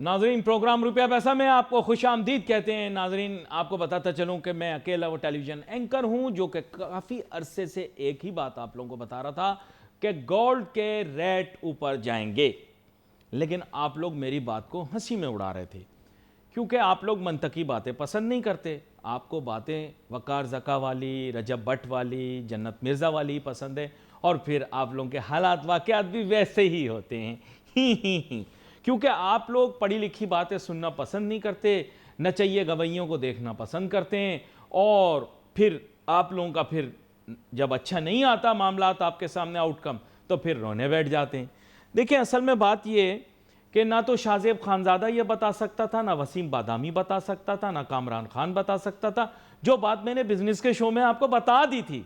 नाजरीन, प्रोग्राम रुपया पैसा में आपको खुशामदीद कहते हैं। नाजरीन, आपको बताता चलूं कि मैं अकेला वो टेलीविजन एंकर हूं जो कि काफ़ी अरसे से एक ही बात आप लोगों को बता रहा था कि गोल्ड के रेट ऊपर जाएंगे, लेकिन आप लोग मेरी बात को हंसी में उड़ा रहे थे क्योंकि आप लोग मंतकी बातें पसंद नहीं करते। आपको बातें वकार ज़का वाली, रजब भट्ट वाली, जन्नत मिर्ज़ा वाली पसंद है, और फिर आप लोगों के हालात वाक़यात भी वैसे ही होते हैं ही क्योंकि आप लोग पढ़ी लिखी बातें सुनना पसंद नहीं करते, नचइये गवैयों को देखना पसंद करते हैं, और फिर आप लोगों का फिर जब अच्छा नहीं आता मामला आपके सामने आउटकम, तो फिर रोने बैठ जाते हैं। देखिए, असल में बात ये कि ना तो शाहजेब खानजादा ये बता सकता था, ना वसीम बादामी बता सकता था, ना कामरान खान बता सकता था। जो बात मैंने बिजनेस के शो में आपको बता दी थी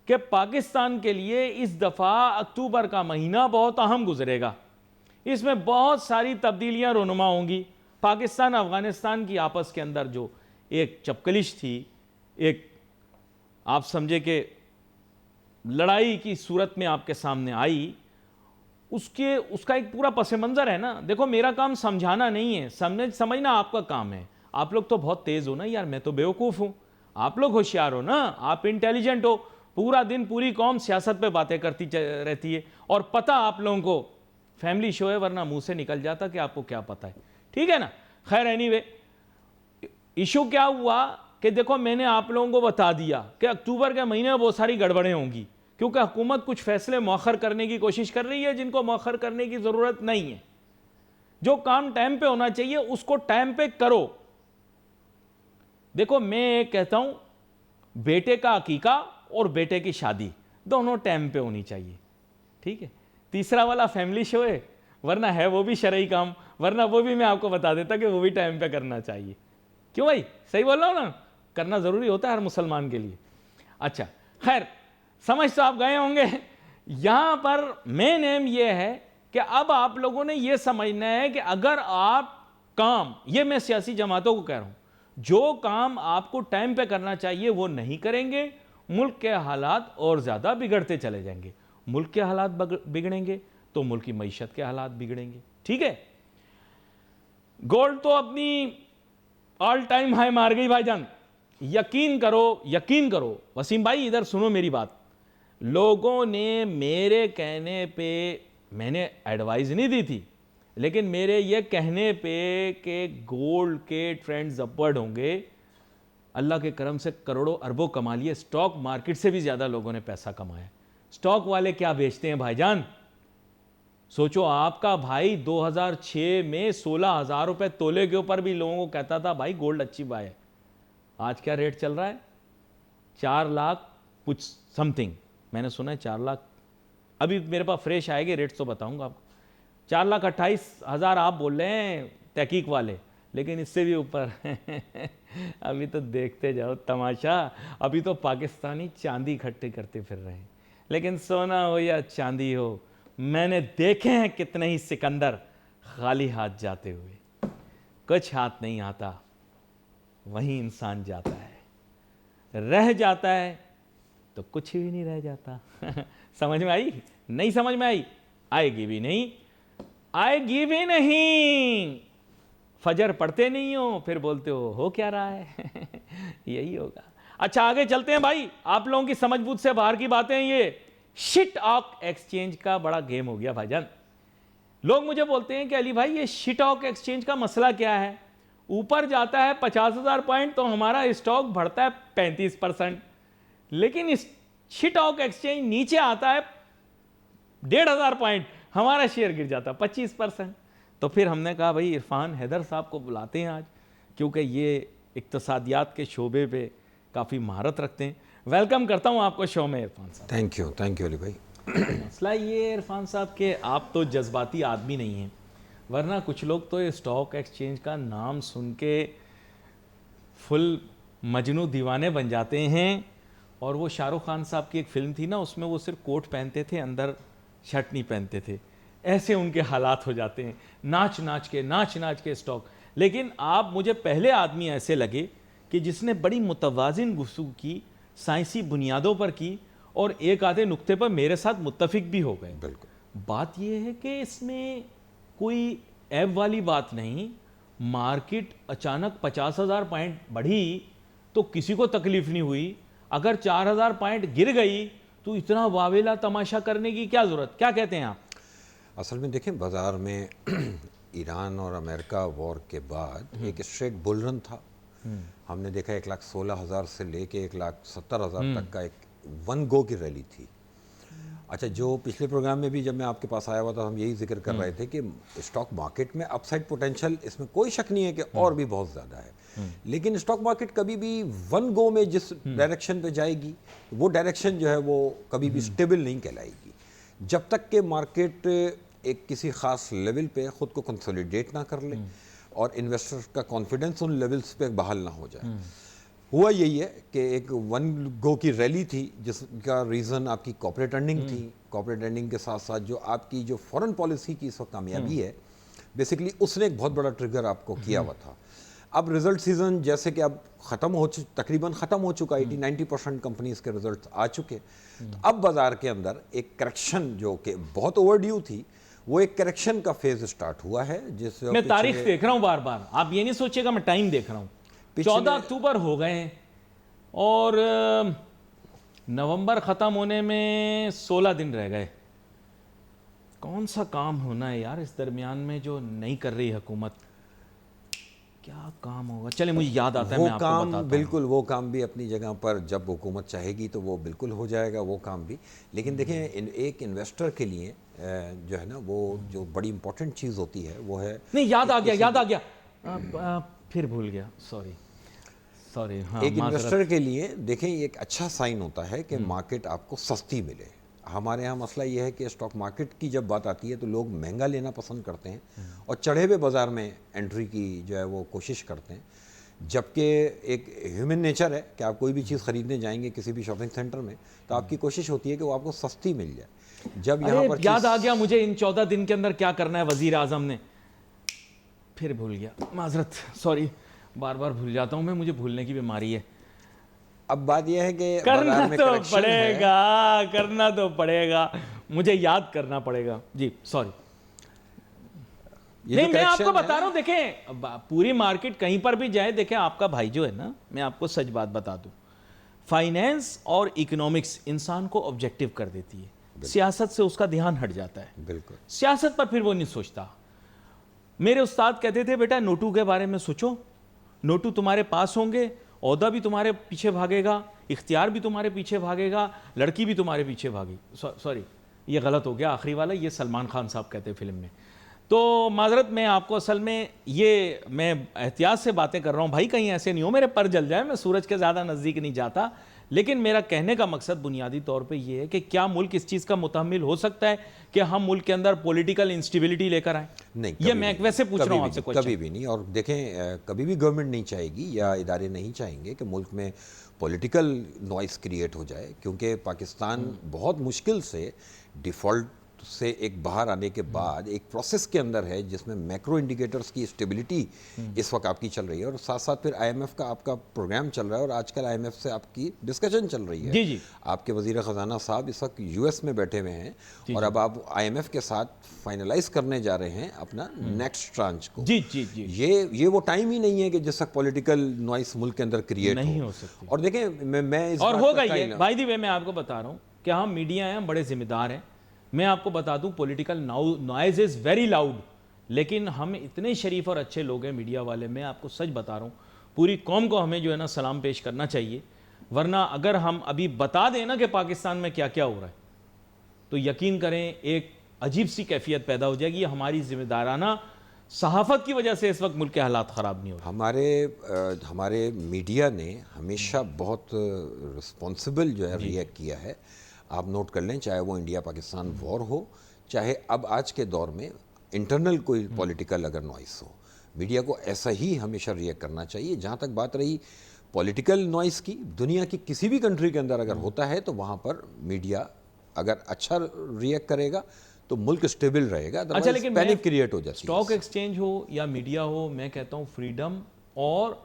कि पाकिस्तान के लिए इस दफ़ा अक्टूबर का महीना बहुत अहम गुजरेगा, इसमें बहुत सारी तब्दीलियां रोनुमा होंगी। पाकिस्तान अफगानिस्तान की आपस के अंदर जो एक चपकलिश थी, एक आप समझे कि लड़ाई की सूरत में आपके सामने आई, उसका एक पूरा पस मंज़र है ना। देखो, मेरा काम समझाना नहीं है, समझना आपका काम है। आप लोग तो बहुत तेज़ हो ना यार, मैं तो बेवकूफ़ हूँ, आप लोग होशियार हो ना, आप इंटेलिजेंट हो। पूरा दिन पूरी कौम सियासत पे बातें करती रहती है, और पता आप लोगों को फैमिली शो है, वरना मुंह से निकल जाता कि आपको क्या पता है। ठीक है ना। खैर, एनीवे, इशू क्या हुआ कि देखो, मैंने आप लोगों को बता दिया कि अक्टूबर के महीने में बहुत सारी गड़बड़ें होंगी, क्योंकि हुकूमत कुछ फैसले मौखर करने की कोशिश कर रही है जिनको मौखर करने की ज़रूरत नहीं है। जो काम टाइम पे होना चाहिए उसको टाइम पे करो। देखो, मैं कहता हूं, बेटे का अकीका और बेटे की शादी दोनों टाइम पे होनी चाहिए। ठीक है। तीसरा वाला फैमिली शो है, वरना है वो भी शरई काम, वरना वो भी मैं आपको बता देता कि वो भी टाइम पे करना चाहिए। क्यों भाई, सही बोल रहा हूं ना? करना ज़रूरी होता है हर मुसलमान के लिए। अच्छा, खैर, समझ तो आप गए होंगे। यहां पर मेन एम यह है कि अब आप लोगों ने यह समझना है कि अगर आप काम, ये मैं सियासी जमातों को कह रहा हूं, जो काम आपको टाइम पे करना चाहिए वो नहीं करेंगे, मुल्क के हालात और ज़्यादा बिगड़ते चले जाएंगे। मुल्क के हालात बिगड़ेंगे तो मुल्क की मईशत के हालात बिगड़ेंगे। ठीक है। गोल्ड तो अपनी ऑल टाइम हाई मार गई भाईजान, यकीन करो, यकीन करो। वसीम भाई, इधर सुनो मेरी बात। लोगों ने मेरे कहने पे, मैंने एडवाइस नहीं दी थी, लेकिन मेरे ये कहने पे कि गोल्ड के ट्रेंड्स अपवर्ड होंगे, अल्लाह के करम से करोड़ों अरबों कमा लिए। स्टॉक मार्केट से भी ज़्यादा लोगों ने पैसा कमाया। स्टॉक वाले क्या बेचते हैं भाईजान? सोचो, आपका भाई 2006 में 16,000 रुपए तोले के ऊपर भी लोगों को कहता था भाई गोल्ड अच्छी बाय है। आज क्या रेट चल रहा है? 4 लाख कुछ समथिंग, मैंने सुना है 4 लाख। अभी मेरे पास फ्रेश आएगी रेट तो बताऊंगा आपको। 4,28,000 आप बोल रहे हैं तहकीक वाले, लेकिन इससे भी ऊपर अभी तो देखते जाओ तमाशा। अभी तो पाकिस्तानी चांदी इकट्ठे करते फिर रहे हैं, लेकिन सोना हो या चांदी हो, मैंने देखे हैं कितने ही सिकंदर खाली हाथ जाते हुए। कुछ हाथ नहीं आता, वहीं इंसान जाता है, रह जाता है तो कुछ भी नहीं रह जाता। समझ में आई? नहीं समझ में आई? आएगी भी नहीं, आएगी भी नहीं। फजर पढ़ते नहीं हो, फिर बोलते हो क्या रहा है? यही होगा। अच्छा, आगे चलते हैं भाई। आप लोगों की समझ बूझ से बाहर की बातें। ये शिट ऑक एक्सचेंज का बड़ा गेम हो गया भाईजान। लोग मुझे बोलते हैं कि अली भाई, ये शिट ऑक एक्सचेंज का मसला क्या है? ऊपर जाता है 50,000 पॉइंट तो हमारा स्टॉक बढ़ता है 35%, लेकिन इस शिट ऑक एक्सचेंज नीचे आता है 1,500 पॉइंट, हमारा शेयर गिर जाता है 25%। तो फिर हमने कहा भाई इरफान हैदर साहब को बुलाते हैं आज, क्योंकि ये इक्तसादियात के शोबे पे काफ़ी महारत रखते हैं। वेलकम करता हूँ आपको शो में इरफान साहब। थैंक यू अली भाई। मसला ये इरफान साहब कि आप तो जज्बाती आदमी नहीं हैं, वरना कुछ लोग तो स्टॉक एक्सचेंज का नाम सुन के फुल मजनू दीवाने बन जाते हैं। और वो शाहरुख खान साहब की एक फिल्म थी ना, उसमें वो सिर्फ कोट पहनते थे, अंदर शर्ट नहीं पहनते थे। ऐसे उनके हालात हो जाते हैं, नाच नाच के स्टॉक। लेकिन आप मुझे पहले आदमी ऐसे लगे कि जिसने बड़ी मुतवाज़िन गुफ्तगू की, साइंसी बुनियादों पर की, और एक आधे नुक्ते पर मेरे साथ मुत्तफिक भी हो गए। बिल्कुल। बात यह है कि इसमें कोई ऐब वाली बात नहीं, मार्केट अचानक 50,000 पॉइंट बढ़ी तो किसी को तकलीफ नहीं हुई, अगर 4,000 पॉइंट गिर गई तो इतना वावेला तमाशा करने की क्या जरूरत? क्या कहते हैं आप? असल में देखें, बाजार में ईरान और अमेरिका वॉर के बाद एक स्ट्रेट बुल रन था। हमने देखा 1,16,000 से लेके 1,70,000 तक का एक वन गो की रैली थी। अच्छा, जो पिछले प्रोग्राम में भी जब मैं आपके पास आया हुआ था, हम यही जिक्र कर रहे थे कि स्टॉक मार्केट में अपसाइड पोटेंशियल, इसमें कोई शक नहीं है कि और भी बहुत ज़्यादा है, लेकिन स्टॉक मार्केट कभी भी वन गो में जिस डायरेक्शन पे जाएगी, वो डायरेक्शन जो है वो कभी भी स्टेबल नहीं कहलाएगी। जब तक कि मार्केट एक किसी ख़ास लेवल पे ख़ुद को कंसोलिडेट ना कर ले और इन्वेस्टर का कॉन्फिडेंस उन लेवल्स पे बहाल ना हो जाए। हुआ यही है कि एक वन गो की रैली थी जिसका रीज़न आपकी कॉर्पोरेट अर्निंग थी। कॉर्पोरेट अर्निंग के साथ साथ जो आपकी जो फॉरेन पॉलिसी की इस वक्त कामयाबी है, बेसिकली उसने एक बहुत बड़ा ट्रिगर आपको किया हुआ था। अब रिजल्ट सीजन जैसे कि अब तकरीबन ख़त्म हो चुका, 80-90% कंपनीज के रिजल्ट आ चुके, तो अब बाजार के अंदर एक करेक्शन जो कि बहुत ओवरड्यू थी, वो एक करेक्शन का फेज स्टार्ट हुआ है। जिस मैं तारीख देख रहा हूं बार बार, आप ये नहीं सोचिएगा मैं टाइम देख रहा हूं। 14 अक्टूबर हो गए हैं और नवंबर ख़त्म होने में 16 दिन रह गए। कौन सा काम होना है यार इस दरमियान में जो नहीं कर रही हुकूमत? क्या काम होगा? चले, मुझे याद आता है, मैं आपको बताता हूं। बिल्कुल, वो काम भी अपनी जगह पर जब हुकूमत चाहेगी तो वो बिल्कुल हो जाएगा वो काम भी। लेकिन देखें, एक इन्वेस्टर के लिए जो है ना, वो जो बड़ी इंपॉर्टेंट चीज़ होती है वो है, नहीं, याद आ गया, फिर भूल गया, सॉरी। हाँ, एक इन्वेस्टर के लिए देखें, ये एक अच्छा साइन होता है कि मार्केट आपको सस्ती मिले। हमारे यहाँ मसला ये है कि स्टॉक मार्केट की जब बात आती है तो लोग महंगा लेना पसंद करते हैं और चढ़े हुए बाज़ार में एंट्री की जो है वो कोशिश करते हैं, जबकि एक ह्यूमन नेचर है कि आप कोई भी चीज़ ख़रीदने जाएंगे किसी भी शॉपिंग सेंटर में तो आपकी कोशिश होती है कि वो आपको सस्ती मिल जाए। जब यहाँ पर याद आ गया मुझे, इन 14 दिन के अंदर क्या करना है वज़ीर आज़म ने, फिर भूल गया, माजरत, सॉरी, बार बार भूल जाता हूँ मैं, मुझे भूलने की बीमारी है। अब बात यह है कि करना तो पड़ेगा, करना तो पड़ेगा, मुझे याद करना पड़ेगा जी, सॉरी। नहीं, मैं आपको बता रहा हूं, देखें पूरी मार्केट कहीं पर भी जाए, देखें आपका भाई जो है ना, मैं आपको सच बात बता दूं, फाइनेंस और इकोनॉमिक्स इंसान को ऑब्जेक्टिव कर देती है, सियासत से उसका ध्यान हट जाता है। बिल्कुल, सियासत पर फिर वो नहीं सोचता। मेरे उस्ताद कहते थे, बेटा नोटू के बारे में सोचो, नोटू तुम्हारे पास होंगे, ओहदा भी तुम्हारे पीछे भागेगा, इख्तियार भी तुम्हारे पीछे भागेगा, लड़की भी तुम्हारे पीछे भागेगी। सॉरी, ये गलत हो गया आखिरी वाला, ये सलमान खान साहब कहते हैं फिल्म में। तो माजरत, मैं आपको असल में ये मैं एहतियात से बातें कर रहा हूँ भाई, कहीं ऐसे नहीं हो मेरे पर जल जाए, मैं सूरज के ज़्यादा नज़दीक नहीं जाता, लेकिन मेरा कहने का मकसद बुनियादी तौर पे ये है कि क्या मुल्क इस चीज़ का मुतहम्मिल हो सकता है कि हम मुल्क के अंदर पॉलिटिकल इंस्टेबिलिटी लेकर आए? नहीं, ये मैं वैसे पूछ रहा हूँ आपसे क्वेश्चन। कभी भी नहीं। और देखें, कभी भी गवर्नमेंट नहीं चाहेगी या इदारे नहीं चाहेंगे कि मुल्क में पॉलिटिकल नॉइस क्रिएट हो जाए, क्योंकि पाकिस्तान बहुत मुश्किल से डिफ़ॉल्ट से एक बाहर आने के बाद एक प्रोसेस के अंदर है जिसमें मैक्रो इंडिकेटर्स की स्टेबिलिटी इस वक्त आपकी चल रही है, और साथ साथ फिर आईएमएफ का आपका प्रोग्राम चल रहा है, और आजकल आईएमएफ से आपकी डिस्कशन चल रही है। जी जी। आपके वजीर ख़जाना साहब इस वक्त यूएस में बैठे हुए हैं और अब आप आईएमएफ के साथ फाइनलाइज करने जा रहे हैं अपना नेक्स्ट ट्रांच को। जी जी जी। ये वो टाइम ही नहीं है कि जिस वक्त पॉलिटिकल नॉइस मुल्क के अंदर क्रिएट नहीं हो सकती। और देखें, मैं इस और होगा ये भाई दी वे, मैं आपको बता रहा हूँ कि हम मीडिया हैं, हम बड़े जिम्मेदार हैं। मैं आपको बता दूं, political noise is very loud, लेकिन हम इतने शरीफ और अच्छे लोग हैं मीडिया वाले, मैं आपको सच बता रहा हूँ, पूरी कौम को हमें जो है ना सलाम पेश करना चाहिए। वरना अगर हम अभी बता दें ना कि पाकिस्तान में क्या क्या हो रहा है, तो यकीन करें एक अजीब सी कैफियत पैदा हो जाएगी। हमारी जिम्मेदाराना सहाफ़त की वजह से इस वक्त मुल्क के हालात ख़राब नहीं हो रहे। हमारे मीडिया ने हमेशा बहुत रिस्पॉन्सिबल जो है रिएक्ट किया है। आप नोट कर लें, चाहे वो इंडिया पाकिस्तान वॉर हो, चाहे अब आज के दौर में इंटरनल कोई पॉलिटिकल अगर नॉइस हो, मीडिया को ऐसा ही हमेशा रिएक्ट करना चाहिए। जहाँ तक बात रही पॉलिटिकल नॉइस की, दुनिया की किसी भी कंट्री के अंदर अगर होता है तो वहाँ पर मीडिया अगर अच्छा रिएक्ट करेगा तो मुल्क स्टेबल रहेगा। अच्छा, लेकिन पैनिक क्रिएट हो जाती है। स्टॉक एक्सचेंज हो या मीडिया हो, मैं कहता हूँ फ्रीडम और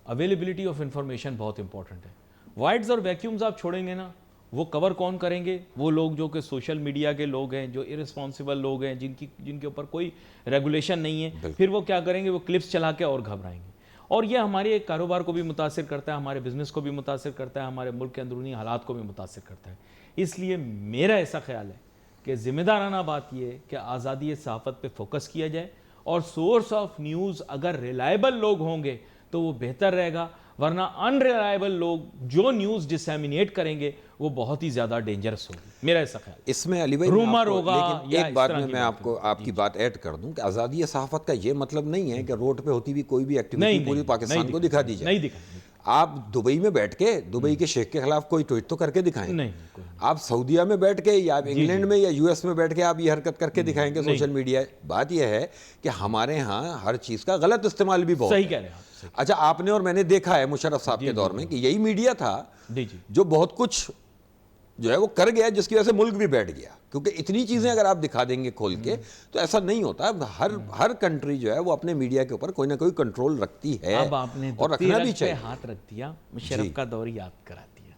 अवेलेबिलिटी ऑफ इंफॉर्मेशन बहुत इंपॉर्टेंट है। वाइड्स और वैक्यूम्स आप छोड़ेंगे ना, वो कवर कौन करेंगे? वो लोग जो कि सोशल मीडिया के लोग हैं, जो इररिस्पॉन्सिबल लोग हैं, जिनके ऊपर कोई रेगुलेशन नहीं है। फिर वो क्या करेंगे? वो क्लिप्स चला के और घबराएंगे। और ये हमारे कारोबार को भी मुतासिर करता है, हमारे बिजनेस को भी मुतासिर करता है, हमारे मुल्क के अंदरूनी हालात को भी मुतासिर करता है। इसलिए मेरा ऐसा ख्याल है कि ज़िम्मेदाराना बात यह है कि आज़ादी सहाफ़त पे फोकस किया जाए, और सोर्स ऑफ न्यूज़ अगर रिलायबल लोग होंगे तो वो बेहतर रहेगा, वरना अनरिलायबल लोग जो न्यूज़ डिसैमिनेट करेंगे वो बहुत ही ज़्यादा डेंजरस होगी। मेरा ऐसा ख्याल। इसमें अली भाई रूमर होगा, लेकिन या एक बात इस तरह में की मैं बात आपको आपकी बात ऐड कर दूं कि आज़ादी सहाफ़त का ये मतलब नहीं है कि रोड पे होती हुई कोई भी एक्टिविटी पूरी पाकिस्तान को दिखा दी जाए। नहीं दिखा। आप दुबई में बैठ के दुबई के शेख के खिलाफ कोई ट्वीट तो करके दिखाएं। नहीं। आप सऊदीया में बैठ के या आप इंग्लैंड में या यूएस में बैठ के आप ये हरकत करके दिखाएंगे सोशल मीडिया। बात यह है कि हमारे यहाँ हर चीज़ का गलत इस्तेमाल भी बहुत सही है। कह रहे हैं आप। अच्छा, आपने और मैंने देखा है मुशर्रफ साहब के दौर में कि यही मीडिया था जो बहुत कुछ जो है वो कर गया, जिसकी वजह से मुल्क भी बैठ गया, क्योंकि इतनी चीज़ें अगर आप दिखा देंगे खोल के तो ऐसा नहीं होता। हर कंट्री जो है वो अपने मीडिया के ऊपर कोई ना कोई कंट्रोल रखती है, अब आपने और रखना भी चाहिए। हाथ रख दिया, मुशर्रफ का दौर याद करा दिया।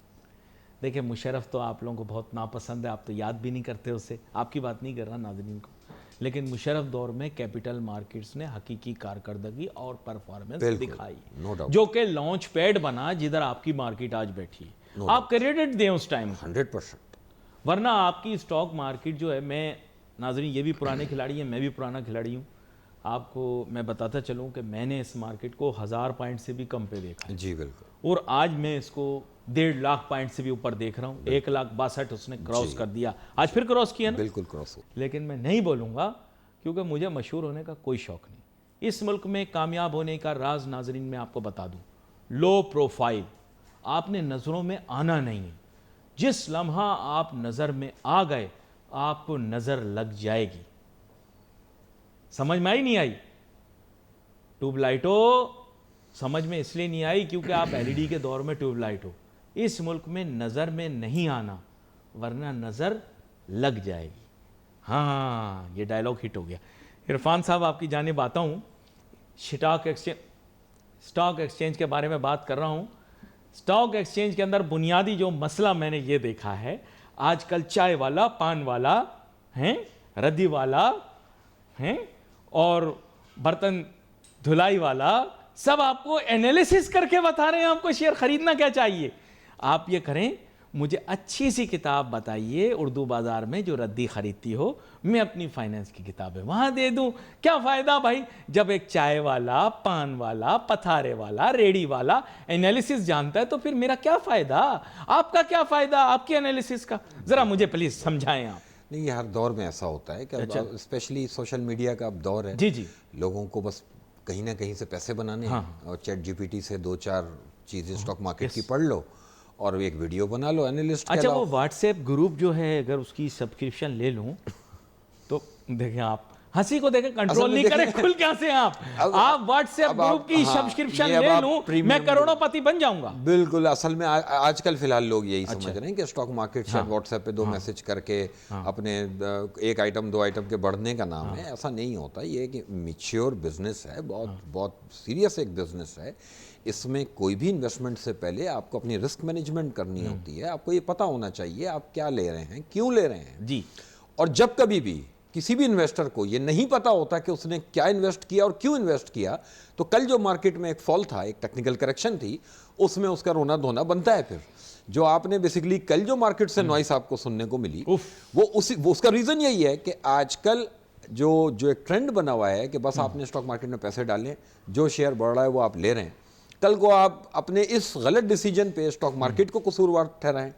देखिए, मुशर्रफ तो आप लोगों को बहुत नापसंद है, आप तो याद भी नहीं करते उसे, आपकी बात नहीं कर रहा नाज़रीन को, लेकिन मुशर्रफ दौर में कैपिटल मार्केट्स ने हकीकी कारकर्दगी और परफॉर्मेंस दिखाई, जो कि लॉन्च पैड बना जिधर आपकी मार्केट आज बैठी है। आप क्रेडिट दें उस टाइम 100%। वरना आपकी स्टॉक मार्केट जो है, मैं नाज़रीन ये भी पुराने खिलाड़ी हैं, मैं भी पुराना खिलाड़ी हूँ, आपको मैं बताता चलूँ कि मैंने इस मार्केट को 1000 पॉइंट से भी कम पे देखा है। जी बिल्कुल। और आज मैं इसको 1.5 लाख पॉइंट से भी ऊपर देख रहा हूँ। 1,62,000 उसने क्रॉस कर दिया, आज फिर क्रॉस किया ना। बिल्कुल क्रॉस हो। लेकिन मैं नहीं बोलूँगा, क्योंकि मुझे मशहूर होने का कोई शौक़ नहीं। इस मुल्क में कामयाब होने का राज नाज़रीन मैं आपको बता दूँ, लो प्रोफाइल। आपने नज़रों में आना नहीं है। जिस लम्हा आप नज़र में आ गए आपको नज़र लग जाएगी। समझ में आई नहीं आई? ट्यूबलाइटों समझ में इसलिए नहीं आई क्योंकि आप एलईडी के दौर में ट्यूबलाइट हो। इस मुल्क में नज़र में नहीं आना, वरना नज़र लग जाएगी। हाँ, ये डायलॉग हिट हो गया। इरफान साहब, आपकी जानिब आता हूँ। स्टॉक एक्सचेंज के बारे में बात कर रहा हूँ। स्टॉक एक्सचेंज के अंदर बुनियादी जो मसला मैंने ये देखा है, आजकल चाय वाला, पान वाला हैं, रद्दी वाला हैं, और बर्तन धुलाई वाला, सब आपको एनालिसिस करके बता रहे हैं आपको शेयर खरीदना क्या चाहिए। आप ये करें, मुझे अच्छी सी किताब बताइए उर्दू बाज़ार में जो रद्दी खरीदती हो, मैं अपनी फाइनेंस की किताबें वहाँ दे दूँ। क्या फ़ायदा भाई, जब एक चाय वाला, पान वाला, पथारे वाला, रेडी वाला एनालिसिस जानता है तो फिर मेरा क्या फ़ायदा, आपका क्या फ़ायदा आपकी एनालिसिस का? ज़रा मुझे प्लीज़ समझाएं आप। नहीं, हर दौर में ऐसा होता है कि स्पेशली सोशल मीडिया का अब दौर है। जी। लोगों को बस कहीं ना कहीं से पैसे बनाने हैं, और चैट जीपीटी से 2-4 चीज़ें स्टॉक मार्केट की पढ़ लो और एक वीडियो बना लो एनालिस्ट। अच्छा, वो व्हाट्सएप ग्रुप जो है, अगर उसकी सब्सक्रिप्शन ले लूं तो देखें, आप हंसी को देखें, कंट्रोल नहीं करें, खुल कैसे आप व्हाट्सएप ग्रुप की सब्सक्रिप्शन ले लूं, मैं करोड़पति बन जाऊंगा। बिल्कुल। असल में आजकल फिलहाल लोग यही समझ रहे हैं कि स्टॉक मार्केट शायद व्हाट्सएप पे 2 मैसेज करके अपने 1 आइटम 2 आइटम के बढ़ने का नाम है। ऐसा नहीं होता। ये कि मैच्योर बिजनेस है, बहुत सीरियस एक बिजनेस है। इसमें कोई भी इन्वेस्टमेंट से पहले आपको अपनी रिस्क मैनेजमेंट करनी होती है। आपको ये पता होना चाहिए आप क्या ले रहे हैं, क्यों ले रहे हैं जी। और जब कभी भी किसी भी इन्वेस्टर को ये नहीं पता होता कि उसने क्या इन्वेस्ट किया और क्यों इन्वेस्ट किया, तो कल जो मार्केट में एक फॉल था, एक टेक्निकल करेक्शन थी, उसमें उसका रोना धोना बनता है। फिर जो आपने बेसिकली कल जो मार्केट से नॉइस आपको सुनने को मिली, वो उसका रीज़न यही है कि आजकल जो एक ट्रेंड बना हुआ है कि बस आपने स्टॉक मार्केट में पैसे डालें, जो शेयर बढ़ रहा है वो आप ले रहे हैं। कल को आप अपने इस गलत डिसीजन पे स्टॉक मार्केट को कसूरवार ठहराएं,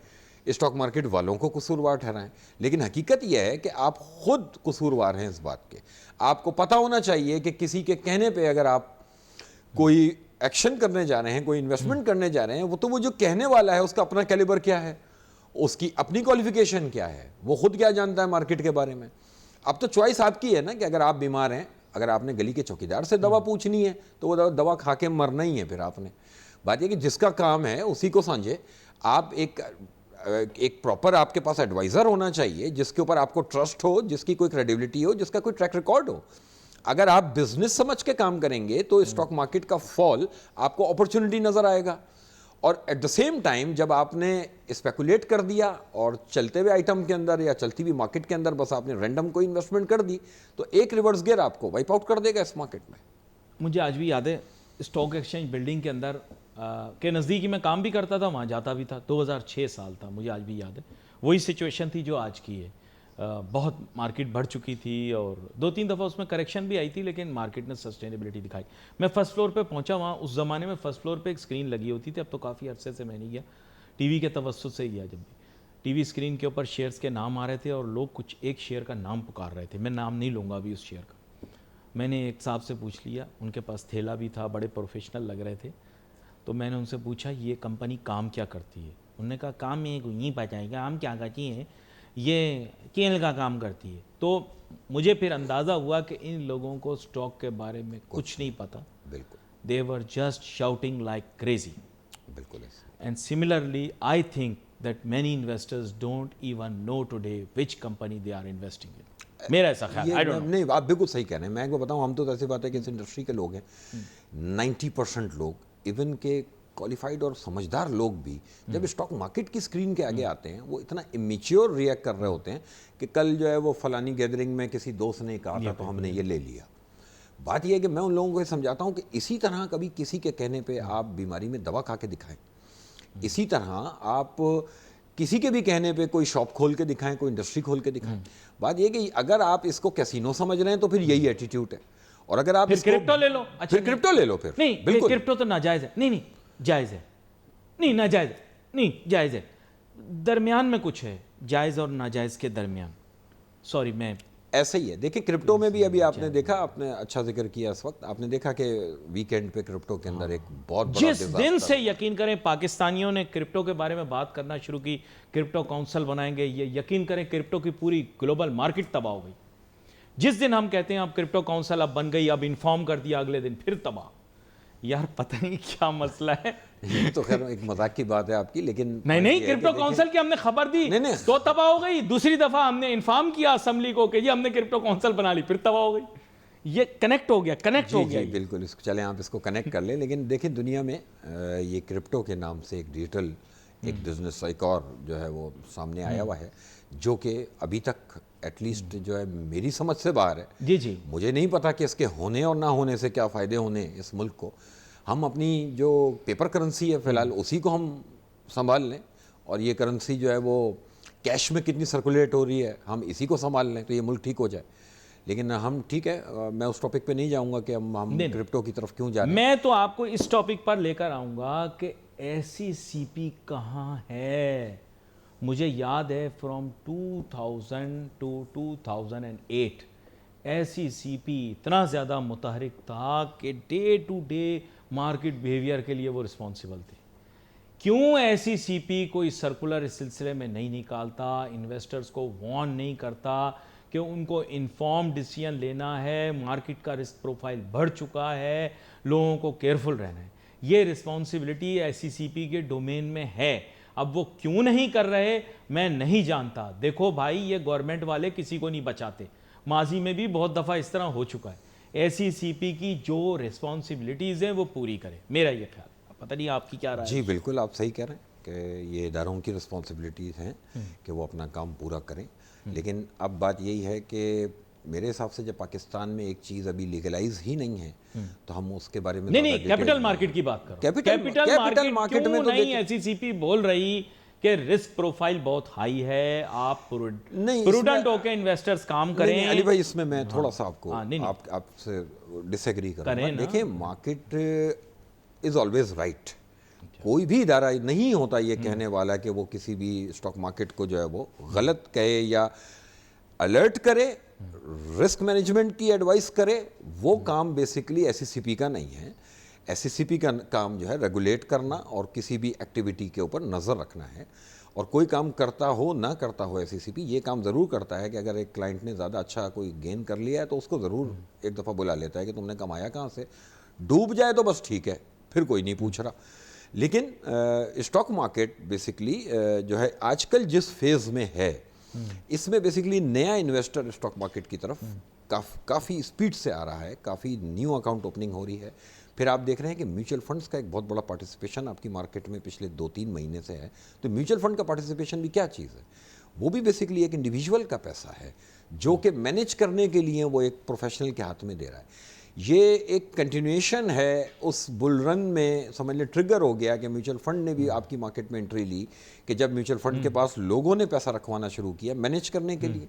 स्टॉक मार्केट वालों को कसूरवार ठहराएं, लेकिन हकीकत यह है कि आप खुद कसूरवार हैं इस बात के। आपको पता होना चाहिए कि किसी के कहने पे अगर आप कोई एक्शन करने जा रहे हैं, कोई इन्वेस्टमेंट करने जा रहे हैं, वो जो कहने वाला है उसका अपना कैलिबर क्या है, उसकी अपनी क्वालिफिकेशन क्या है, वो खुद क्या जानता है मार्केट के बारे में। अब तो चॉइस आपकी है ना कि अगर आप बीमार हैं, अगर आपने गली के चौकीदार से दवा पूछनी है तो वो दवा खा के मरना ही है। फिर आपने बात है कि जिसका काम है उसी को समझे। आप एक प्रॉपर आपके पास एडवाइज़र होना चाहिए जिसके ऊपर आपको ट्रस्ट हो, जिसकी कोई क्रेडिबिलिटी हो, जिसका कोई ट्रैक रिकॉर्ड हो। अगर आप बिजनेस समझ के काम करेंगे तो स्टॉक मार्केट का फॉल आपको अपॉर्चुनिटी नज़र आएगा, और एट द सेम टाइम जब आपने स्पेकुलेट कर दिया और चलते हुए आइटम के अंदर या चलती हुई मार्केट के अंदर बस आपने रैंडम कोई इन्वेस्टमेंट कर दी, तो एक रिवर्स गियर आपको वाइप आउट कर देगा इस मार्केट में। मुझे आज भी याद है, स्टॉक एक्सचेंज बिल्डिंग के अंदर के नज़दीक ही मैं काम भी करता था, वहाँ जाता भी था। 2006 साल था, मुझे आज भी याद है। वही सिचुएशन थी जो आज की है। बहुत मार्केट बढ़ चुकी थी और 2-3 दफ़ा उसमें करेक्शन भी आई थी, लेकिन मार्केट ने सस्टेनेबिलिटी दिखाई। मैं फर्स्ट फ्लोर पे पहुंचा, वहाँ उस ज़माने में फर्स्ट फ्लोर पे एक स्क्रीन लगी होती थी, अब तो काफ़ी अरसे से मैं नहीं गया, टीवी के तवज्जुद से ही गया। जब भी टीवी स्क्रीन के ऊपर शेयर्स के नाम आ रहे थे और लोग कुछ एक शेयर का नाम पुकार रहे थे, मैं नाम नहीं लूँगा अभी उस शेयर का। मैंने एक साहब से पूछ लिया, उनके पास थैला भी था, बड़े प्रोफेशनल लग रहे थे, तो मैंने उनसे पूछा ये कंपनी काम क्या करती है। उन्होंने कहा काम में नहीं बचाएगा, हम क्या करती हैं, ये केल का काम करती है। तो मुझे फिर अंदाज़ा हुआ कि इन लोगों को स्टॉक के बारे में कुछ नहीं पता। बिल्कुल, they were just shouting like crazy. बिल्कुल ऐसे। And similarly I think that many investors don't even know today which company they are investing in. मेरा ऐसा ख्याल, आई डोंट नो। नहीं, आप बिल्कुल सही कह रहे हैं। मैं आपको बताऊं, हम तो ऐसी बात है कि इस इंडस्ट्री के लोग हैं, 90% लोग, इवन के क्वालिफाइड और समझदार लोग भी जब स्टॉक मार्केट की स्क्रीन के आगे आते हैं, वो इतना इमेच्योर रिएक्ट कर रहे होते हैं कि कल जो है वो फलानी गैदरिंग में किसी दोस्त ने कहा था तो हमने ये ले लिया। बात यह है कि मैं उन लोगों को समझाता हूं कि इसी तरह कभी किसी के कहने पे आप बीमारी में दवा खा के दिखाएं, इसी तरह आप किसी के भी कहने पे कोई शॉप खोल के दिखाएं, कोई इंडस्ट्री खोल के दिखाएं। बात यह कि अगर आप इसको कैसीनो समझ रहे हैं तो फिर यही एटीट्यूड है, और अगर आप फिर क्रिप्टो ले लो। अच्छा, फिर क्रिप्टो ले लो। फिर नहीं, बिल्कुल क्रिप्टो तो नाजायज है। नहीं, जायज़ है। नहीं, नाजायज है। नहीं, जायज़ है। दरमियान में कुछ है, जायज़ और नाजायज़ के दरमियान। सॉरी, मैं ऐसे ही है। देखिए क्रिप्टो में भी अभी आपने देखा, आपने अच्छा जिक्र किया इस वक्त, आपने देखा कि वीकेंड पे क्रिप्टो के अंदर एक बहुत बड़ा जिस दिन से यकीन करें पाकिस्तानियों ने क्रिप्टो के बारे में बात करना शुरू की, क्रिप्टो काउंसिल बनाएंगे, ये यकीन करें क्रिप्टो की पूरी ग्लोबल मार्केट तबाह हो गई। जिस दिन हम कहते हैं अब क्रिप्टो काउंसिल अब बन गई, अब इन्फॉर्म कर दिया, अगले दिन फिर तबाह। यार पता नहीं क्या मसला है। ये तो खैर एक मजाक की बात है आपकी, लेकिन नहीं, क्रिप्टो काउंसिल की हमने खबर दी, नहीं, तो तबाह हो गई। दूसरी दफा हमने इन्फॉर्म किया असेंबली को कि जी हमने क्रिप्टो काउंसिल बना ली, फिर तबाह हो गई। ये कनेक्ट हो गया। जी, बिल्कुल, इसको चलें आप इसको कनेक्ट कर लें। लेकिन देखिए दुनिया में ये क्रिप्टो के नाम से एक डिजिटल एक बिजनेस एक और जो है वो सामने आया हुआ है, जो कि अभी तक एटलीस्ट जो है मेरी समझ से बाहर है। जी, मुझे नहीं पता कि इसके होने और ना होने से क्या फ़ायदे होने इस मुल्क को। हम अपनी जो पेपर करेंसी है फ़िलहाल उसी को हम संभाल लें, और ये करेंसी जो है वो कैश में कितनी सर्कुलेट हो रही है हम इसी को संभाल लें, तो ये मुल्क ठीक हो जाए। लेकिन हम ठीक है, मैं उस टॉपिक पे नहीं जाऊंगा कि हम क्रिप्टो की तरफ क्यों जा रहे हैं। मैं तो आपको इस टॉपिक पर लेकर आऊँगा कि ऐसी सीपी कहाँ है। मुझे याद है फ्रॉम 2000 टू 2008 ऐसी सीपी इतना ज़्यादा मुतहरिक था कि day to day market behaviour के लिए वो रिस्पॉन्सिबल थे। क्यों ऐसी सीपी कोई सर्कुलर इस सिलसिले में नहीं निकालता, इन्वेस्टर्स को वार्न नहीं करता कि उनको इन्फॉर्म डिसीजन लेना है, मार्केट का रिस्क प्रोफाइल बढ़ चुका है, लोगों को केयरफुल रहना है। ये रिस्पॉन्सिबिलिटी ऐसी सीपी के डोमेन में है। अब वो क्यों नहीं कर रहे मैं नहीं जानता। देखो भाई, ये गवर्नमेंट वाले किसी को नहीं बचाते, माजी में भी बहुत दफ़ा इस तरह हो चुका है। ऐसी सीपी की जो रिस्पॉन्सिबिलिटीज़ हैं वो पूरी करे, मेरा ये ख्याल है। पता नहीं आपकी क्या राय है? जी बिल्कुल, आप सही कह रहे हैं कि ये इदारों की रिस्पॉन्सिबिलिटीज़ हैं कि वो अपना काम पूरा करें। लेकिन अब बात यही है कि मेरे हिसाब से जब पाकिस्तान में एक चीज़ अभी लीगलाइज ही नहीं है तो हम उसके बारे में नहीं, कैपिटल मार्केट की बात करो। कैपिटल मार्केट में तो नहीं ऐसी सीपी बोल रही कि रिस्क प्रोफाइल बहुत हाई है, आप प्रूडेंट होकर इन्वेस्टर्स काम करें। नहीं, अली भाई इसमें मैं थोड़ा सा आपको आपसे डिसएग्री करूंगा। देखिए मार्केट इज ऑलवेज राइट। कोई भी इदारा नहीं होता ये कहने वाला कि वो किसी भी स्टॉक मार्केट को जो है वो गलत कहे या अलर्ट करे, रिस्क मैनेजमेंट की एडवाइस करे। वो काम बेसिकली एससीसीपी का नहीं है। एससीसीपी का काम जो है रेगुलेट करना और किसी भी एक्टिविटी के ऊपर नज़र रखना है। और कोई काम करता हो ना करता हो एससीसीपी ये काम ज़रूर करता है कि अगर एक क्लाइंट ने ज़्यादा अच्छा कोई गेन कर लिया है तो उसको ज़रूर एक दफ़ा बुला लेता है कि तुमने कमाया कहाँ से। डूब जाए तो बस ठीक है, फिर कोई नहीं पूछ रहा। लेकिन स्टॉक मार्केट बेसिकली जो है आजकल जिस फेज़ में है इसमें बेसिकली नया इन्वेस्टर स्टॉक मार्केट की तरफ काफ़ी स्पीड से आ रहा है। काफ़ी न्यू अकाउंट ओपनिंग हो रही है। फिर आप देख रहे हैं कि म्यूचुअल फंड्स का एक बहुत बड़ा पार्टिसिपेशन आपकी मार्केट में पिछले 2-3 महीने से है। तो म्यूचुअल फंड का पार्टिसिपेशन भी क्या चीज़ है? वो भी बेसिकली एक इंडिविजुअल का पैसा है जो कि मैनेज करने के लिए वो एक प्रोफेशनल के हाथ में दे रहा है। ये एक कंटिन्यूएशन है उस बुल रन में, समझ लें ट्रिगर हो गया कि म्यूचुअल फंड ने भी आपकी मार्केट में एंट्री ली, कि जब म्यूचुअल फंड के पास लोगों ने पैसा रखवाना शुरू किया मैनेज करने के लिए।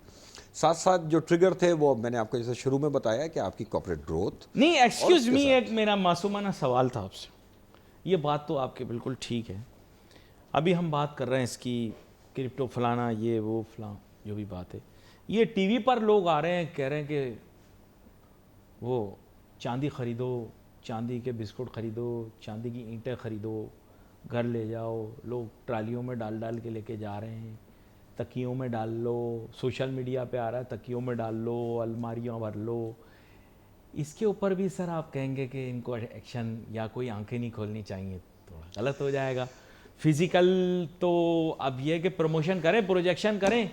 साथ साथ जो ट्रिगर थे वो मैंने आपको जैसे शुरू में बताया कि आपकी कॉर्पोरेट ग्रोथ। नहीं, एक्सक्यूज मी, एक मेरा मासूमाना सवाल था आपसे। ये बात तो आपके बिल्कुल ठीक है, अभी हम बात कर रहे हैं इसकी क्रिप्टो फलाना ये वो फलां जो भी बात है, ये टीवी पर लोग आ रहे हैं कह रहे हैं कि वो चांदी खरीदो, चांदी के बिस्कुट खरीदो, चांदी की ईंटें खरीदो, घर ले जाओ, लोग ट्रालियों में डाल डाल के लेके जा रहे हैं, तकियों में डाल लो, सोशल मीडिया पे आ रहा है तकियों में डाल लो, अलमारियाँ भर लो। इसके ऊपर भी सर आप कहेंगे कि इनको एक्शन या कोई आंखें नहीं खोलनी चाहिए? थोड़ा गलत हो जाएगा। फिजिकल तो अब ये कि प्रमोशन करें, प्रोजेक्शन करें,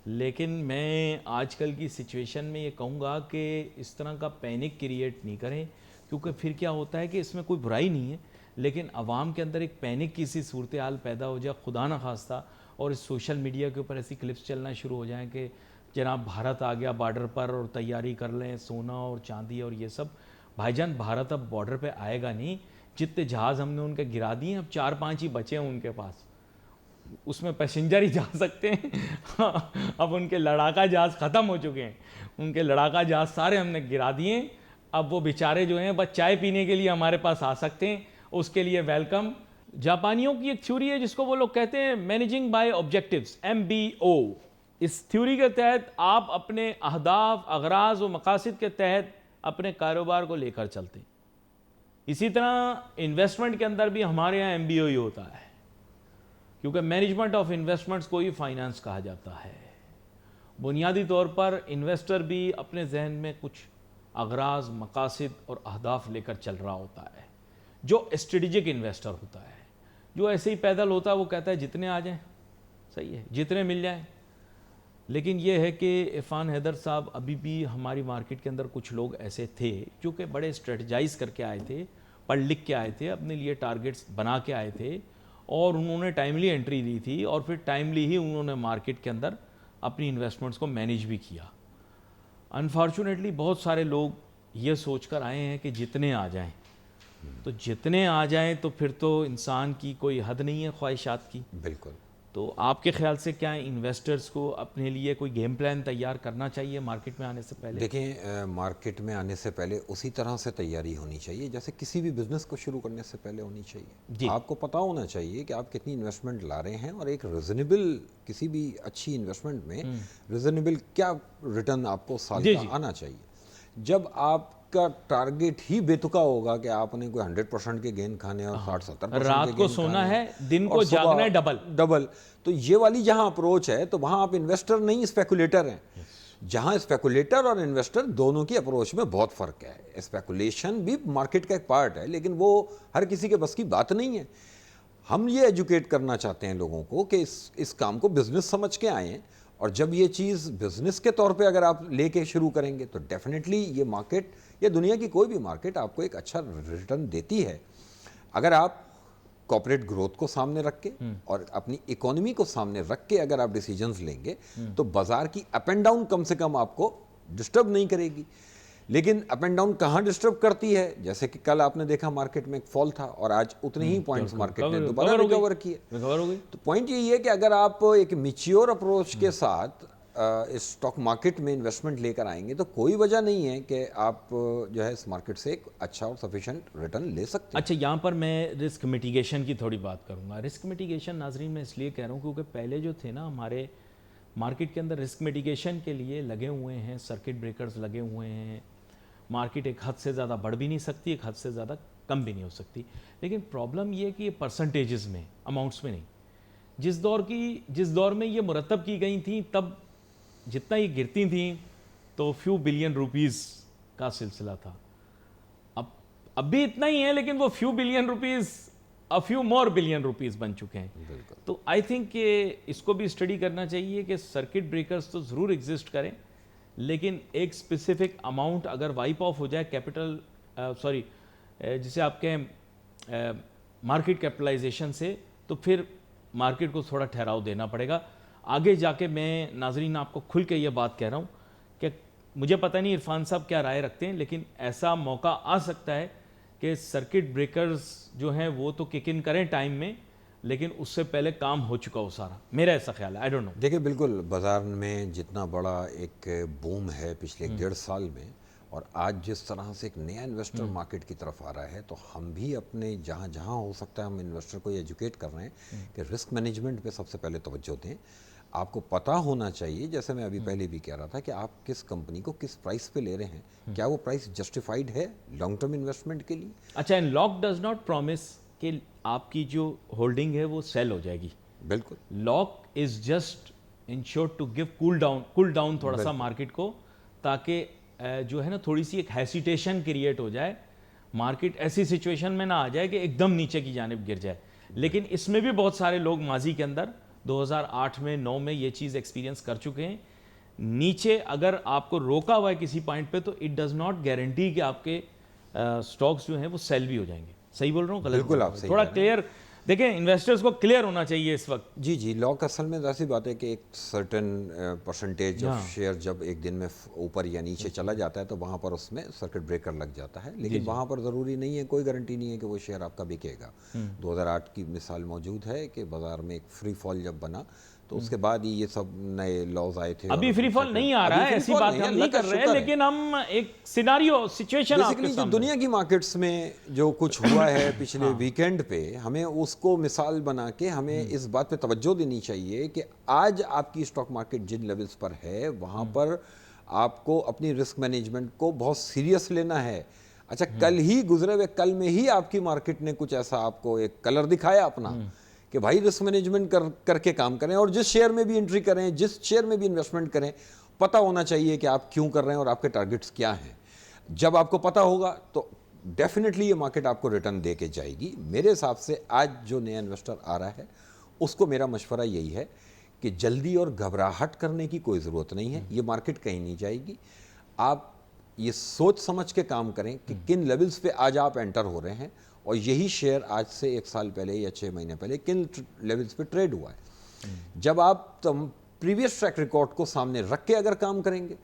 लेकिन मैं आजकल की सिचुएशन में ये कहूँगा कि इस तरह का पैनिक क्रिएट नहीं करें, क्योंकि फिर क्या होता है कि इसमें कोई बुराई नहीं है, लेकिन आवाम के अंदर एक पैनिक की सी सूरत हाल पैदा हो जाए खुदा न खास्ता, और इस सोशल मीडिया के ऊपर ऐसी क्लिप्स चलना शुरू हो जाएं कि जनाब भारत आ गया बॉर्डर पर और तैयारी कर लें, सोना और चांदी और ये सब। भाईजान भारत अब बॉर्डर पे आएगा नहीं, जितने जहाज़ हमने उनके गिरा दिए, अब 4-5 ही बचे हैं उनके पास, उसमें पैसेंजर ही जा सकते हैं। अब उनके लड़ाका जहाज़ ख़त्म हो चुके हैं, उनके लड़ाका जहाज़ सारे हमने गिरा दिए। अब वो बेचारे जो हैं बस चाय पीने के लिए हमारे पास आ सकते हैं, उसके लिए वेलकम। जापानियों की एक थ्योरी है जिसको वो लोग कहते हैं मैनेजिंग बाय ऑब्जेक्टिव्स, MBO। इस थ्योरी के तहत आप अपने अहदाफ, अगराज व मकासद के तहत अपने कारोबार को लेकर चलते हैं। इसी तरह इन्वेस्टमेंट के अंदर भी हमारे यहाँ MBO ही होता है, क्योंकि मैनेजमेंट ऑफ इन्वेस्टमेंट्स को ही फाइनेंस कहा जाता है। बुनियादी तौर पर इन्वेस्टर भी अपने जहन में कुछ अगराज, मकासद और अहदाफ लेकर चल रहा होता है। जो स्ट्रेटेजिक इन्वेस्टर होता है, जो ऐसे ही पैदल होता है, वो कहता है जितने आ जाएं सही है, जितने मिल जाएं। लेकिन ये है कि इरफान हैदर साहब, अभी भी हमारी मार्केट के अंदर कुछ लोग ऐसे थे जो कि बड़े स्ट्रेटजाइज करके आए थे, पढ़ लिख के आए थे, अपने लिए टारगेट्स बना के आए थे, और उन्होंने टाइमली एंट्री ली थी, और फिर टाइमली ही उन्होंने मार्केट के अंदर अपनी इन्वेस्टमेंट्स को मैनेज भी किया। अनफॉर्चुनेटली बहुत सारे लोग ये सोचकर आए हैं कि जितने आ जाएं, तो जितने आ जाएं तो फिर तो इंसान की कोई हद नहीं है ख्वाहिशात की। बिल्कुल। तो आपके ख्याल से क्या इन्वेस्टर्स को अपने लिए कोई गेम प्लान तैयार करना चाहिए मार्केट में आने से पहले? देखें, मार्केट में आने से पहले उसी तरह से तैयारी होनी चाहिए जैसे किसी भी बिजनेस को शुरू करने से पहले होनी चाहिए। आपको पता होना चाहिए कि आप कितनी इन्वेस्टमेंट ला रहे हैं, और एक रिजनेबल, किसी भी अच्छी इन्वेस्टमेंट में रिजनेबल क्या रिटर्न आपको साल का आना चाहिए। जब आपका टारगेट ही बेतुका होगा कि आपने कोई 100% के गेन खाने और 60-70% रात को सोना है, दिन को जागना है डबल, तो ये वाली जहां अप्रोच है, तो वहां आप इन्वेस्टर नहीं स्पेकुलेटर हैं। जहां स्पेकुलेटर और इन्वेस्टर दोनों की अप्रोच में बहुत फ़र्क है। स्पेकुलेशन भी मार्केट का एक पार्ट है, लेकिन वो हर किसी के बस की बात नहीं है। हम ये एजुकेट करना चाहते हैं लोगों को कि इस काम को बिजनेस समझ के आएँ, और जब ये चीज़ बिजनेस के तौर पे अगर आप लेके शुरू करेंगे तो डेफिनेटली ये मार्केट या दुनिया की कोई भी मार्केट आपको एक अच्छा रिटर्न देती है। अगर आप कॉर्पोरेट ग्रोथ को सामने रख के और अपनी इकोनॉमी को सामने रख के अगर आप डिसीजंस लेंगे, तो बाजार की अप एंड डाउन कम से कम आपको डिस्टर्ब नहीं करेगी। लेकिन अप एंड डाउन कहाँ डिस्टर्ब करती है, जैसे कि कल आपने देखा मार्केट में एक फॉल था और आज उतने ही पॉइंट्स मार्केट ने दोबारा रिकवर किए। तो पॉइंट यही है कि अगर आप एक मैच्योर अप्रोच के साथ इस स्टॉक मार्केट में इन्वेस्टमेंट लेकर आएंगे, तो कोई वजह नहीं है कि आप जो है इस मार्केट से एक अच्छा और सफिशिएंट रिटर्न ले सकते हैं। अच्छा, यहाँ पर मैं रिस्क मिटिगेशन की थोड़ी बात करूँगा। रिस्क मिटिगेशन नाजरीन मैं इसलिए कह रहा हूँ क्योंकि पहले जो थे ना हमारे मार्केट के अंदर रिस्क मिटिगेशन के लिए लगे हुए हैं, सर्किट ब्रेकर्स लगे हुए हैं। मार्केट एक हद से ज़्यादा बढ़ भी नहीं सकती, एक हद से ज़्यादा कम भी नहीं हो सकती। लेकिन प्रॉब्लम ये है कि ये परसेंटेजेस में, अमाउंट्स में नहीं। जिस दौर में ये मुरतब की गई थी, तब जितना ये गिरती थी तो फ्यू बिलियन रुपीस का सिलसिला था। अब भी इतना ही है, लेकिन वो few billion rupees a few more billion rupees बन चुके हैं। तो आई थिंक कि इसको भी स्टडी करना चाहिए कि सर्किट ब्रेकर्स तो ज़रूर एग्जिस्ट करें, लेकिन एक स्पेसिफिक अमाउंट अगर वाइप ऑफ हो जाए कैपिटल जिसे आपके मार्केट कैपिटलाइजेशन से, तो फिर मार्केट को थोड़ा ठहराव देना पड़ेगा। आगे जाके मैं नाजरीन आपको खुल के ये बात कह रहा हूँ कि मुझे पता नहीं इरफान साहब क्या राय रखते हैं, लेकिन ऐसा मौका आ सकता है कि सर्किट ब्रेकर्स जो हैं वो तो किक इन करें टाइम में, लेकिन उससे पहले काम हो चुका हो सारा, मेरा ऐसा ख्याल है। I don't know. देखिए बिल्कुल, बाज़ार में जितना बड़ा एक बूम है पिछले 1.5 साल में, और आज जिस तरह से एक नया इन्वेस्टर मार्केट की तरफ आ रहा है, तो हम भी अपने जहाँ जहाँ हो सकता है हम इन्वेस्टर को एजुकेट कर रहे हैं कि रिस्क मैनेजमेंट पे सबसे पहले तवज्जो दें। आपको पता होना चाहिए, जैसे मैं अभी पहले भी कह रहा था, कि आप किस कंपनी को किस प्राइस पे ले रहे हैं, क्या वो प्राइस जस्टिफाइड है लॉन्ग टर्म इन्वेस्टमेंट के लिए। अच्छा, and lock does not promise कि आपकी जो होल्डिंग है वो सेल हो जाएगी। बिल्कुल, lock is just ensure to give cool down थोड़ा सा मार्केट को, ताकि जो है ना थोड़ी सी एक हेसिटेशन क्रिएट हो जाए, मार्केट ऐसी सिचुएशन में ना आ जाए कि एकदम नीचे की जानिब गिर जाए। लेकिन इसमें भी बहुत सारे लोग माजी के अंदर 2008 में 9 में ये चीज़ एक्सपीरियंस कर चुके हैं। नीचे अगर आपको रोका हुआ है किसी पॉइंट पे, तो इट डज नॉट गारंटी कि आपके स्टॉक्स जो हैं वो सेल भी हो जाएंगे। सही बोल रहा हूँ, गलत? बिल्कुल आप सही थोड़ा कह रहे क्लियर देखें, इन्वेस्टर्स को क्लियर होना चाहिए इस वक्त। जी जी। लॉक असल में ऐसी बात है कि एक सर्टेन परसेंटेज ऑफ शेयर जब एक दिन में ऊपर या नीचे चला जाता है, तो वहाँ पर उसमें सर्किट ब्रेकर लग जाता है। लेकिन वहाँ पर ज़रूरी नहीं है, कोई गारंटी नहीं है कि वो शेयर आपका बिकेगा। 2008 की मिसाल मौजूद है कि बाज़ार में एक फ्री फॉल जब बना, तो उसके बाद ही ये सब नए लॉज आए थे। अभी फ्री फॉल नहीं आ रहा है, ऐसी बात हम नहीं कर रहे हैं, लेकिन हम एक सिनेरियो सिचुएशन बेसिकली जो दुनिया की मार्केट्स में जो कुछ हुआ है पिछले वीकेंड पे, हमें उसको मिसाल बना के हमें इस बात पे तवज्जो देनी चाहिए कि आज आपकी स्टॉक मार्केट जिन लेवल्स पर है, वहाँ पर आपको अपनी रिस्क मैनेजमेंट को बहुत सीरियस लेना है। अच्छा, कल ही गुजरे हुए कल में ही आपकी मार्केट ने कुछ ऐसा आपको एक कलर दिखाया अपना कि भाई रिस्क मैनेजमेंट करके काम करें, और जिस शेयर में भी एंट्री करें, जिस शेयर में भी इन्वेस्टमेंट करें, पता होना चाहिए कि आप क्यों कर रहे हैं और आपके टारगेट्स क्या हैं। जब आपको पता होगा तो डेफिनेटली ये मार्केट आपको रिटर्न दे के जाएगी। मेरे हिसाब से आज जो नया इन्वेस्टर आ रहा है, उसको मेरा मशवरा यही है कि जल्दी और घबराहट करने की कोई ज़रूरत नहीं है। ये मार्केट कहीं नहीं जाएगी। आप ये सोच समझ के काम करें कि किन लेवल्स पे आज आप एंटर हो रहे हैं, और यही शेयर आज से 1 साल पहले या 6 महीने पहले किन लेवल्स पे ट्रेड हुआ है। जब आप प्रीवियस ट्रैक रिकॉर्ड को सामने रख के अगर काम करेंगे,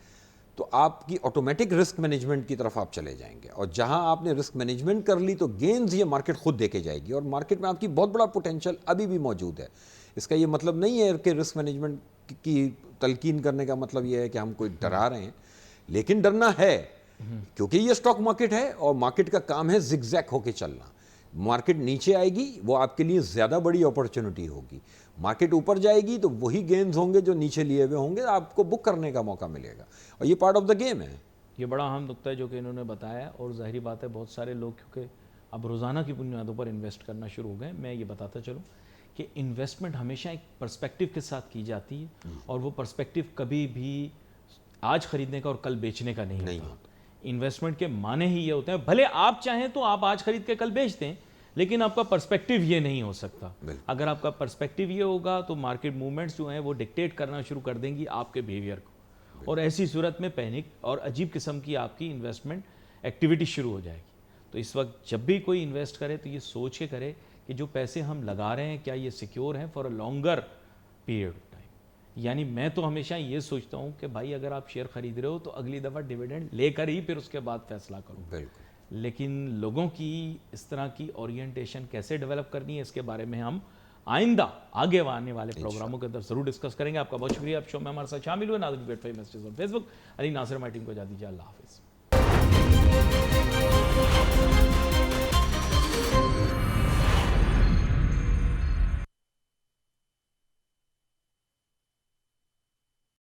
तो आपकी ऑटोमेटिक रिस्क मैनेजमेंट की तरफ आप चले जाएंगे, और जहां आपने रिस्क मैनेजमेंट कर ली, तो गेन्स ये मार्केट खुद देके जाएगी, और मार्केट में आपकी बहुत बड़ा पोटेंशियल अभी भी मौजूद है। इसका ये मतलब नहीं है कि रिस्क मैनेजमेंट की तलकीन करने का मतलब ये है कि हम कोई डरा रहे हैं, लेकिन डरना है, क्योंकि ये स्टॉक मार्केट है और मार्केट का काम है जिगजैग होके चलना। मार्केट नीचे आएगी, वो आपके लिए ज़्यादा बड़ी अपॉर्चुनिटी होगी। मार्केट ऊपर जाएगी तो वही गेन्स होंगे जो नीचे लिए हुए होंगे, आपको बुक करने का मौका मिलेगा, और ये पार्ट ऑफ द गेम है। ये बड़ा अहम नुकता है जो कि इन्होंने बताया, और जाहिर बात है बहुत सारे लोग क्योंकि अब रोज़ाना की बुनियादों पर इन्वेस्ट करना शुरू हो गए। मैं ये बताता चलूँ कि इन्वेस्टमेंट हमेशा एक पर्सपेक्टिव के साथ की जाती है, और वो पर्सपेक्टिव कभी भी आज खरीदने का और कल बेचने का नहीं होता। इन्वेस्टमेंट के माने ही ये होते हैं, भले आप चाहें तो आप आज खरीद के कल बेच दें, लेकिन आपका पर्सपेक्टिव ये नहीं हो सकता। अगर आपका पर्सपेक्टिव ये होगा, तो मार्केट मूवमेंट्स जो हैं वो डिक्टेट करना शुरू कर देंगी आपके बिहेवियर को, और ऐसी सूरत में पैनिक और अजीब किस्म की आपकी इन्वेस्टमेंट एक्टिविटी शुरू हो जाएगी। तो इस वक्त जब भी कोई इन्वेस्ट करे, तो ये सोच के करे कि जो पैसे हम लगा रहे हैं, क्या ये सिक्योर हैं for a longer period of time. यानी मैं तो हमेशा ये सोचता हूँ कि भाई अगर आप शेयर खरीद रहे हो, तो अगली दफ़ा डिविडेंड लेकर ही फिर उसके बाद फैसला करो। बिल्कुल। लेकिन लोगों की इस तरह की ओरिएंटेशन कैसे डेवलप करनी है, इसके बारे में हम आइंदा आगे आने वाले प्रोग्रामों के अंदर जरूर डिस्कस करेंगे। आपका बहुत शुक्रिया, आप शो में हमारे साथ शामिल हुए। नाज़रीन, wait for messages on Facebook. Ali Nasir my team को इजाज़त दीजिए। अल्लाह हाफिज़।